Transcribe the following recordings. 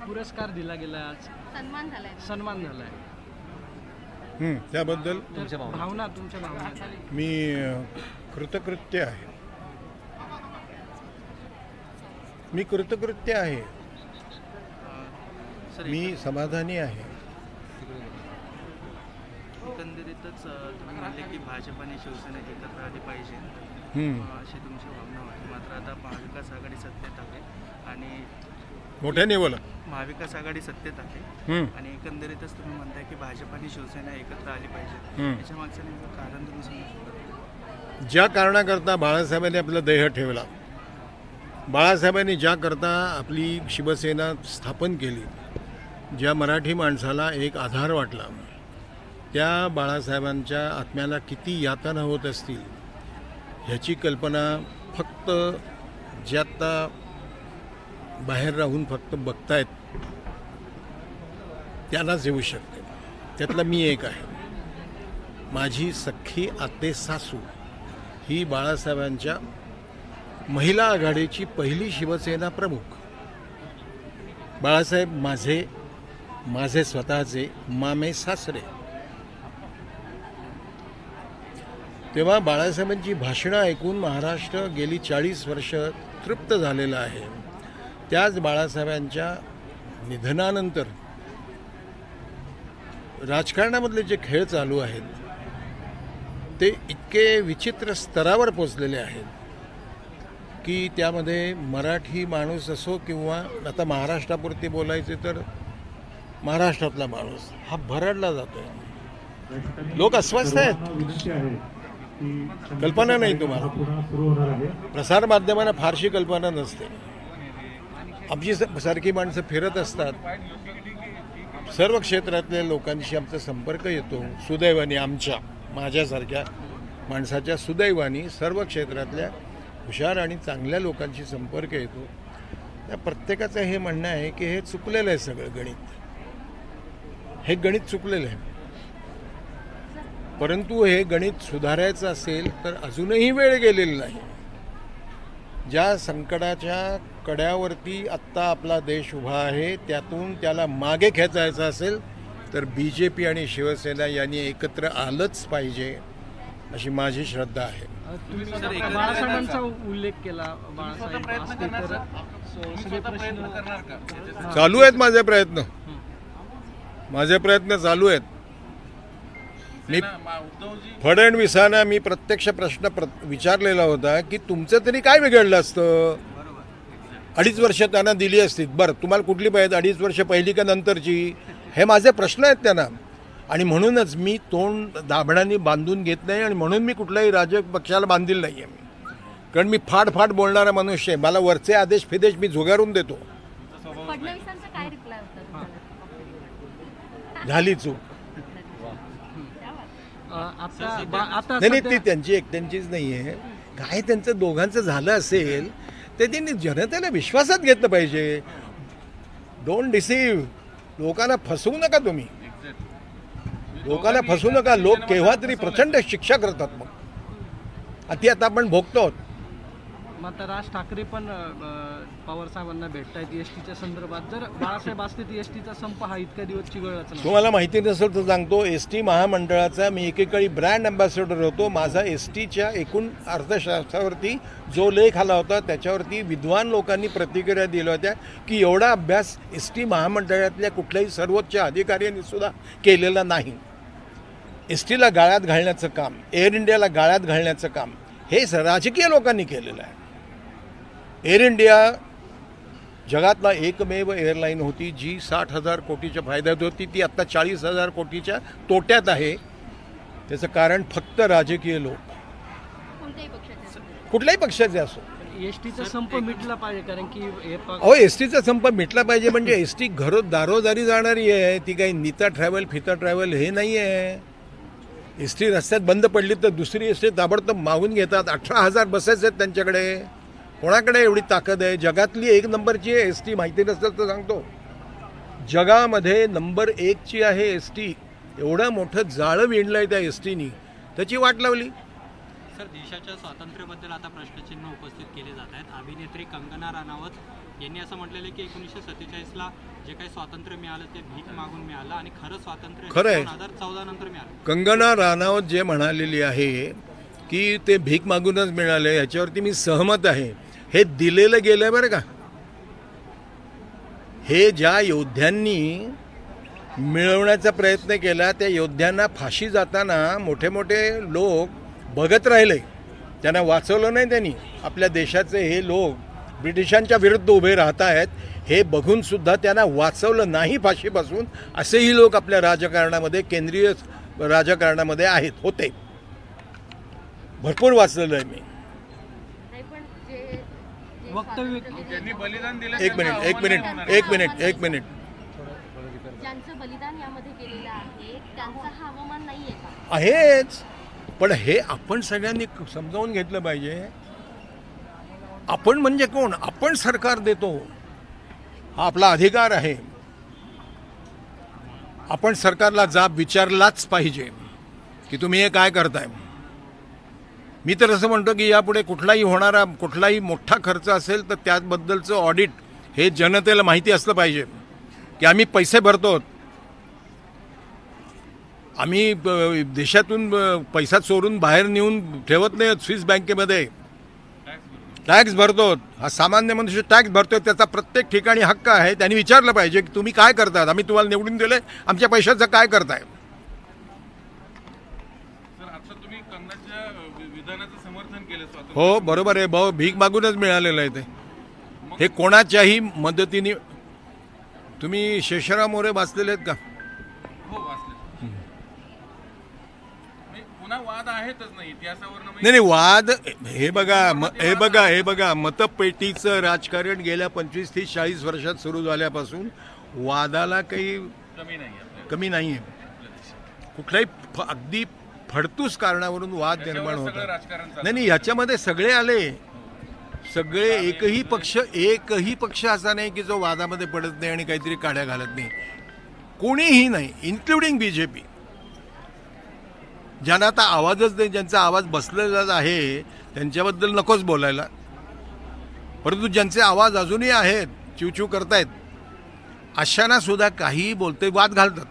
पुरस्कार दिला गेला, आज सन्मान झालाय, त्याबद्दल तुमच्या भावना मी कृतकृत्य आहे. मी समाधानी आहे. एकंदरीतच तुम्ही म्हणले की भाजप आणि शिवसेना एकत्र आली पाहिजे अशी तुमची भावना होती. मात्र आता महाविकास आघाडी सत्तेत आहे आणि मोठ्याने बोला. महाविकास आघाडी सत्तेत आहे आणि एकंदरीतच तुम्ही म्हणताय की भाजप आणि शिवसेना एकत्र आली पाहिजे. याच्या मागचं नेमकं कारण तुम्ही सांगू शकता? ज्या कारणाकरता बाळासाहेबांनी आपला देह ठेवला, बाळासाहेबांनी ज्या करता आपली शिवसेना स्थापन केली, ज्या मराठी माणसाला एक आधार वाटला, त्या बाळासाहेबांच्या आत्म्याला किती यातना होत असतील ह्याची कल्पना फक्त जे आत्ता बाहेर राहून फक्त बघतायत त्यालाच येऊ शकते. त्यातला मी एक आहे. माझी सख्खी आते सासू ही बाळासाहेबांच्या महिला आघाडीची पहिली शिवसेना प्रमुख. बाळासाहेब माझे स्वतःचे मामे सासरे. तेव्हा बाळासाहेबांची भाषणं ऐकून महाराष्ट्र गेली 40 वर्ष तृप्त झालेलं आहे. त्याच बाळासाहेबांच्या निधनानंतर राजकारणामधले जे खेळ चालू आहेत ते इतके विचित्र स्तरावर पोचलेले आहेत की त्यामध्ये मराठी माणूस असो किंवा आता महाराष्ट्रापुरती बोलायचे तर महाराष्ट्रातला माणूस हा भरडला जातो. लोक अस्वस्थ आहेत. कल्पना नाही तुम्हाला. प्रसारमाध्यमांना फारशी कल्पना नसते. आमची सारखी माणसं फिरत असतात. सर्व क्षेत्रातल्या लोकांशी आमचा संपर्क येतो. सुदैवाने माझ्यासारख्या माणसाच्या सुदैवाने सर्व क्षेत्रातल्या हुशार आणि चांगल्या लोकांशी संपर्क येतो. त्या प्रत्येकाचं हे म्हणणं आहे की हे चुकलेलं आहे, सगळं गणित हे गणित चुकलेलं आहे. परंतु हे गणित सुधारायचं असेल तर अजूनही वेळ गेलेली नाही. ज्या संकटाच्या कड्यावरती आत्ता आपला देश उभा आहे त्यातून त्याला मागे खेचायचं असेल तर BJP आणि शिवसेना यांनी एकत्र आलंच पाहिजे अशी माझी श्रद्धा आहे. बाळासाहेबांचा उल्लेख केला. चालू आहेत माझे प्रयत्न चालू आहेत. मी फडणवीसांना मी प्रत्यक्ष प्रश्न विचारलेला होता की तुमचं तरी काय बिघडलं असतं. 2.5 वर्ष त्यांना दिली असती. बरं, तुम्हाला कुठली पाहिजे, 2.5 वर्ष पहिली का नंतरची, हे माझे प्रश्न आहेत त्यांना. आणि म्हणूनच मी तोंड दाभडांनी बांधून घेत नाही आणि म्हणून मी कुठल्याही राजकीय पक्षाला बांधील नाही आहे. कारण मी फाड बोलणारा मनुष्य आहे. मला वरचे आदेश फिदेश मी झुगारून देतो. झाली चूक. नाही, ती त्यांची एकट्यांचीच नाही आहे. काय त्यांचं दोघांचं झालं असेल ते त्यांनी जनतेला विश्वासात घेतलं पाहिजे. डोंट डिसीव्ह. लोकांना फसवू नका तुम्ही. लोकांना फसवू नका. लोक केव्हा तरी प्रचंड शिक्षा करतात. मग ती आता आपण भोगतो. मात्र राज ठाकरे पण पवार साहेबांना भेटतायत एसटीच्या संदर्भात. जर बाळासाहेब असते तर एसटीचा संप हा इतक्या दिवस चिघळलाच नाही. तुम्हाला माहिती नसेल तर सांगतो. एसटी महामंडळाचा मी एकेकाळी ब्रँड अँबॅसेडर होतो. माझा एसटीच्या एकूण अर्थशास्त्रावरती जो लेख आला होता त्याच्यावरती विद्वान लोकांनी प्रतिक्रिया दिल्या होत्या की एवढा अभ्यास एसटी महामंडळातल्या कुठल्याही सर्वोच्च अधिकाऱ्यांनी सुद्धा केलेला नाही. एसटीला गाळ्यात घालण्याचं काम, एअर इंडियाला गाळ्यात घालण्याचं काम हे राजकीय लोकांनी केलेलं आहे. एअर इंडिया जगातला एकमेव एअरलाईन होती जी 60,000 कोटीच्या फायद्यात होती. ती आत्ता 40,000 कोटीच्या तोट्यात आहे. त्याचं कारण फक्त राजकीय लोक, कुठल्याही पक्षाचे असो. एसटीचा संप मिटला पाहिजे. कारण की एसटीचा संप मिटला पाहिजे म्हणजे एसटी दारोदारी जाणारी आहे. ती काही नीता ट्रॅव्हल फिता ट्रॅव्हल हे नाही आहे. एसटी रस्त्यात बंद पडली तर दुसरी एसटी ताबडतोब मागून घेतात. 18,000 बसेस आहेत त्यांच्याकडे. कोणाकडे एवढी ताकद आहे? जगातली 1 नंबरची आहे एसटी. माहिती नसेल तर सांगतो, जगामध्ये नंबर 1ची आहे एसटी. एवढं मोठं जाळं विणलंय त्या एसटीनी, त्याची वाट लावली. सर, देशाच्या स्वातंत्र्याबद्दल आता प्रश्नचिन्ह उपस्थित केले जात आहेत. अभिनेत्री कंगना राणावत यांनी असं म्हटलेलं आहे की 1947ला जे काही स्वातंत्र्य मिळालं ते भीक मागून मिळालं आणि खरं स्वातंत्र्य खरं आहे. 2014 नंतर मिळालं. कंगना राणावत जे म्हणालेली आहे की ते भीक मागूनच मिळाले, याच्यावरती मी सहमत आहे. हे दिलेलं गेलंय बरं का. हे ज्या योद्ध्यांनी मिळवण्याचा प्रयत्न केला त्या योद्ध्यांना फाशी जाताना मोठे मोठे लोक बघत राहिले, त्यांना वाचवलं नाही. त्यांनी आपल्या देशाचे हे लोक ब्रिटिशांच्या विरुद्ध उभे राहत आहेत हे बघून सुद्धा त्यांना वाचवलं नाही फाशीपासून. असेही लोक आपल्या राजकारणामध्ये, केंद्रीय राजकारणामध्ये आहेत, होते. भरपूर वाचलेलं आहे मी. वक्तव्य एक मिनिट. ज्यांचं बलिदान यामध्ये केलेलं आहे त्यांचा हा अवमान नाहीये का? आहेच, पण हे आपण सगळ्यांनी समजावून घेतलं पाहिजे. आपण म्हणजे कोण? आपण सरकार देतो, हा आपला अधिकार आहे. आपण सरकारला जाब विचारलाच पाहिजे की तुम्ही हे काय करताय. मी तर असं म्हणतो की यापुढे कुठलाही मोठा खर्च असेल तर त्याबद्दलचं ऑडिट हे जनतेला माहिती असलं पाहिजे की आम्ही पैसे भरतो, आम्ही देशातून पैसा चोरून बाहेर नेऊन ठेवत नाही स्विस बँकेमध्ये, टॅक्स भरतो. हा सामान्य मनुष्य टॅक्स भरतोय, त्याचा प्रत्येक ठिकाणी हक्क आहे. त्यांनी विचारलं पाहिजे की तुम्ही काय करतात, आम्ही तुम्हाला निवडून दिले, आमच्या पैशाचं काय करताय. हो बरोबर आहे भाऊ, भीक मागूनच मिळालेलं आहे ते. हे कोणाच्याही मदतीने. तुम्ही शेषराव मोरे वाचलेले आहेत का? वाद आहेतच नाही इतिहासावर. नाही वाद. हे बघा मतपेटीचं राजकारण गेल्या 25 ते 40 वर्षात सुरू झाल्यापासून वादाला काही कमी नाही आहे. कुठल्याही अगदी फडतूस कारणावरून वाद निर्माण होतात. नाही याच्यामध्ये सगळे आले, सगळे. एकही पक्ष असा नाही की जो वादामध्ये पडत नाही आणि काहीतरी काड्या घालत नाही. कोणीही नाही, इन्क्लुडिंग बीजेपी. ज्यांना आता आवाजच नाही, ज्यांचा आवाज बसलेलाच आहे त्यांच्याबद्दल नकोच बोलायला. परंतु ज्यांचे आवाज अजूनही आहेत, चिवचिव करतायत, अशांना सुद्धा काही बोलते, वाद घालतात.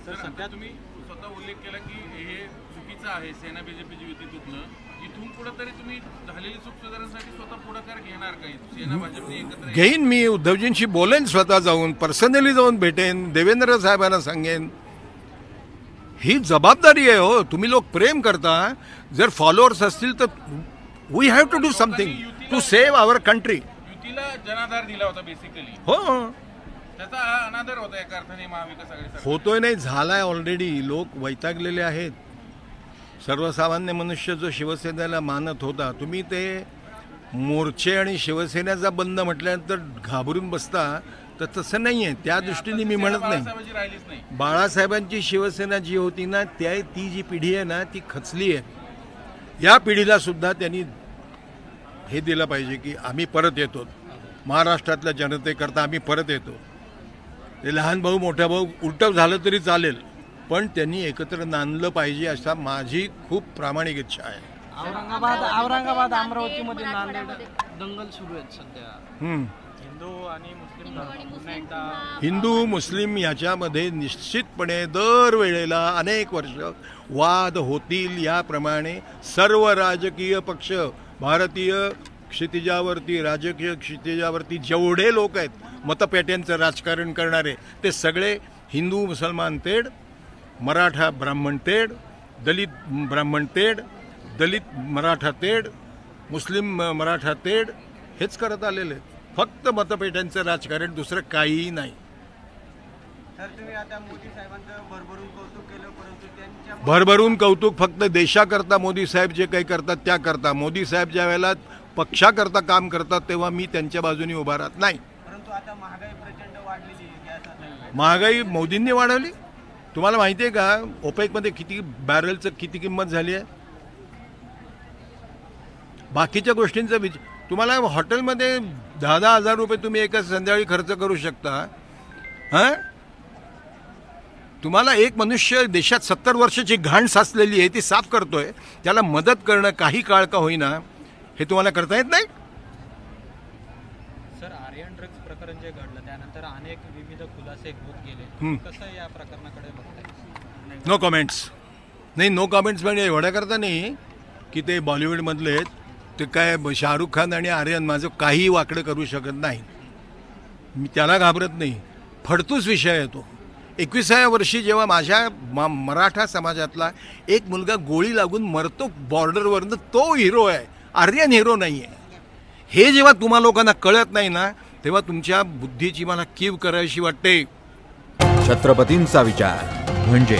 सर सध्या तुम्ही स्वतः उल्लेख केला की हे चुकीचं आहे, सेना बीजेपीची युती तुटणं. इथून पुढे तरी तुम्ही झालेली चूक सुधारण्यासाठी स्वतः पुढाकार घेणार काही? सेना भाजपने एकत्र घेईन मी, उद्धवजींशी बोलेन, स्वतः जाऊन पर्सनली जाऊन भेटेन, देवेंद्र साहेबांना सांगेन. ही जबाबदारी आहे. हो, तुम्ही लोक प्रेम करता, जर फॉलोअर्स असतील तर we have to do something to save our country. युतीला जनाधार दिला होता बेसिकली. हो, त्याचा अनादर होता एका अर्थाने महाविकास आघाडी. होतोय नाही, झालाय ऑलरेडी. लोक वैतागलेले आहेत. सर्वसामान्य मनुष्य जो शिवसेनेला मानत होता, तुम्ही ते मोर्चे आणि शिवसेनेचा बंद म्हटल्यानंतर घाबरून बसता, तर तसं नाही आहे. त्या दृष्टीने मी म्हणत नाही. बाळासाहेबांची शिवसेना जी होती ना, ती जी पिढी आहे ना, ती खचली आहे. या पिढीला सुद्धा त्यांनी हे दिलं पाहिजे की आम्ही परत येतो, महाराष्ट्रातल्या जनतेकरता आम्ही परत येतो. ते लहान भाऊ मोठा भाऊ उलटं झालं तरी चालेल, पण त्यांनी एकत्र नांदलं पाहिजे, असा माझी खूप प्रामाणिक इच्छा आहे. औरंगाबाद अमरावतीमध्ये नांदेड दंगल सुरू आहेत सध्या. हिंदू मुस्लिम याच्यामध्ये निश्चितपणे दरवेळेला अनेक वर्ष वाद होतील. याप्रमाणे सर्व राजकीय पक्ष, भारतीय क्षितिजावरती, राजकीय क्षितिजावरती जेवढे लोक आहेत मतपेट्यांचं राजकारण करणारे, ते सगळे हिंदू मुसलमान तेढ, मराठा ब्राह्मण तेढ, दलित ब्राह्मण तेढ, दलित मराठा तेढ, मुस्लिम मराठा तेढ, हेच करत आलेले. फक्त मतपेट्यांचं राजकारण, दुसरं काहीही नाही. सर तुम्ही आता मोदी साहेबांचं भरभरून कौतुक केलं, परंतु त्यांच्या भरभरून कौतुक फक्त देशाकरता मोदी साहेब जे काही करतात त्याकरता. मोदी साहेब ज्या वेळेला पक्षाकरता काम करतात तेव्हा मी त्यांच्या बाजूने उभा राहत नाही. परंतु आता महागाई प्रचंड वाढलेली आहे. महागाई मोदींनी वाढवली. तुम्हाला माहिती आहे का ओपेकमध्ये किती बॅरलचं किती किंमत झाली आहे? बाकीच्या गोष्टींचा तुम्हाला हॉटेलमध्ये 10,000 हजार रुपये तुम्ही एका संध्याकाळी खर्च करू शकता. हां, तुम्हाला एक मनुष्य देशात 70 वर्षाची घाण साचलेली आहे ती साफ करतोय, त्याला मदत करणं काही काळ का होईना हे तुम्हाला करता येत नाही. प्रकरण जे घडलं त्यानंतर अनेक विविध खुलासे होत गेले, कसं या प्रकरणाकडे बघताय? No comments. नाही, नो कमेंट्स म्हणजे एवढ्या करता नाही की ते बॉलिवूडमधले ते काय शाहरुख खान आणि आर्यन माझं काही वाकडं करू शकत नाही. मी त्याला घाबरत नाही. फडतूस विषय येतो. 21व्या वर्षी जेव्हा माझ्या मराठा समाजातला एक मुलगा गोळी लागून मरतो बॉर्डरवरनं, तो हिरो आहे, आर्यन हिरो नाही आहे. हे जेव्हा तुम्हा लोकांना कळत नाही ना, तेव्हा तुमच्या बुद्धीची मला कीव करायची वाटते. छत्रपतींचा विचार म्हणजे